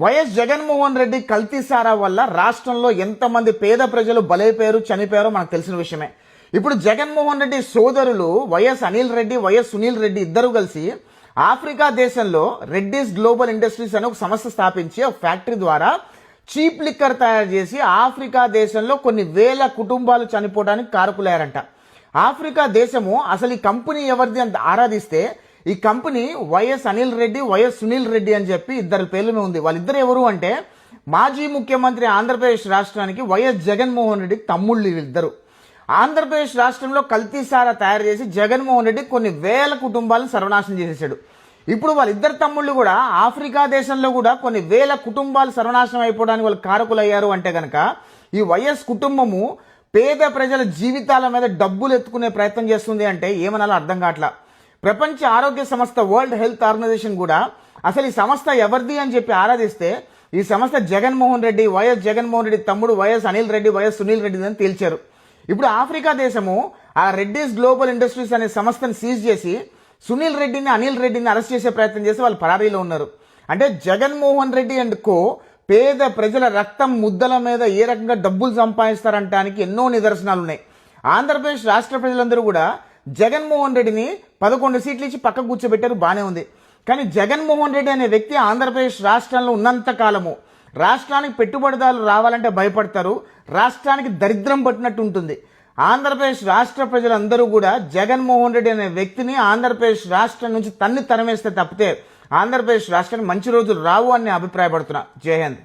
YS Jaganmohan Reddy కల్తీ సారా వల్ల రాష్ట్రంలో ఎంతమంది పేద ప్రజలు బలైపోయారు, చనిపోయారో మనకు తెలిసిన విషయమే. ఇప్పుడు జగన్మోహన్ రెడ్డి సోదరులు వైఎస్ అనిల్ రెడ్డి, వైఎస్ సునీల్ రెడ్డి ఇద్దరు కలిసి ఆఫ్రికా దేశంలో రెడ్డిస్ గ్లోబల్ ఇండస్ట్రీస్ అనే ఒక సంస్థ స్థాపించి ఒక ఫ్యాక్టరీ ద్వారా చీప్ లిక్కర్ తయారు చేసి ఆఫ్రికా దేశంలో కొన్ని వేల కుటుంబాలు చనిపోవడానికి కారకులయ్యారంట. ఆఫ్రికా దేశము అసలు ఈ కంపెనీ ఎవరిది అని ఆరాధిస్తే ఈ company YS Anil Reddy, YS Sunil Reddy అని చెప్పి ఇద్దరు పేర్ల ఉంది. వాళ్ళిద్దరు ఎవరు అంటే మాజీ ముఖ్యమంత్రి ఆంధ్రప్రదేశ్ రాష్ట్రానికి వైఎస్ జగన్మోహన్ రెడ్డికి తమ్ముళ్ళు వీళ్ళిద్దరు. ఆంధ్రప్రదేశ్ రాష్ట్రంలో కల్తీ సారా తయారు చేసి జగన్మోహన్ రెడ్డి కొన్ని వేల కుటుంబాలను సర్వనాశనం చేసేసాడు. ఇప్పుడు వాళ్ళిద్దరు తమ్ముళ్ళు కూడా ఆఫ్రికా దేశంలో కూడా కొన్ని వేల కుటుంబాలు సర్వనాశనం అయిపోవడానికి వాళ్ళు కారకులయ్యారు అంటే గనక ఈ వైఎస్ కుటుంబము పేద ప్రజల జీవితాల మీద డబ్బులు ఎత్తుకునే ప్రయత్నం చేస్తుంది అంటే ఏమనాలో అర్థం కావట్లా. ప్రపంచ ఆరోగ్య సంస్థ వరల్డ్ హెల్త్ ఆర్గనైజేషన్ కూడా అసలు ఈ సంస్థ ఎవరిది అని చెప్పి ఆరాధిస్తే ఈ సంస్థ జగన్మోహన్ రెడ్డి, వైఎస్ జగన్మోహన్ రెడ్డి తమ్ముడు వైఎస్ అనిల్ రెడ్డి, వైఎస్ సునీల్ రెడ్డి అని తేల్చారు. ఇప్పుడు ఆఫ్రికా దేశము ఆ రెడ్డిస్ గ్లోబల్ ఇండస్ట్రీస్ అనే సంస్థను సీజ్ చేసి సునీల్ రెడ్డిని, అనిల్ రెడ్డిని అరెస్ట్ చేసే ప్రయత్నం చేసి వాళ్ళు పరారీలో ఉన్నారు. అంటే జగన్మోహన్ రెడ్డి అండ్ కో పేద ప్రజల రక్తం ముద్దల మీద ఏ రకంగా డబ్బులు సంపాదిస్తారంటానికి ఎన్నో నిదర్శనాలు ఉన్నాయి. ఆంధ్రప్రదేశ్ రాష్ట్ర ప్రజలందరూ కూడా జగన్మోహన్ రెడ్డిని 11 సీట్లు ఇచ్చి పక్కకు కూర్చోబెట్టారు, బానే ఉంది. కానీ జగన్మోహన్ రెడ్డి అనే వ్యక్తి ఆంధ్రప్రదేశ్ రాష్ట్రంలో ఉన్నంత కాలము రాష్ట్రానికి పెట్టుబడిదారులు రావాలంటే భయపడతారు, రాష్ట్రానికి దరిద్రం పట్టినట్టు ఉంటుంది. ఆంధ్రప్రదేశ్ రాష్ట్ర ప్రజలందరూ కూడా జగన్మోహన్ రెడ్డి అనే వ్యక్తిని ఆంధ్రప్రదేశ్ రాష్ట్రం నుంచి తన్ని తరిమేస్తే తప్పితే ఆంధ్రప్రదేశ్ రాష్ట్రానికి మంచి రోజులు రావు అని అభిప్రాయపడుతున్నా. జై హింద్.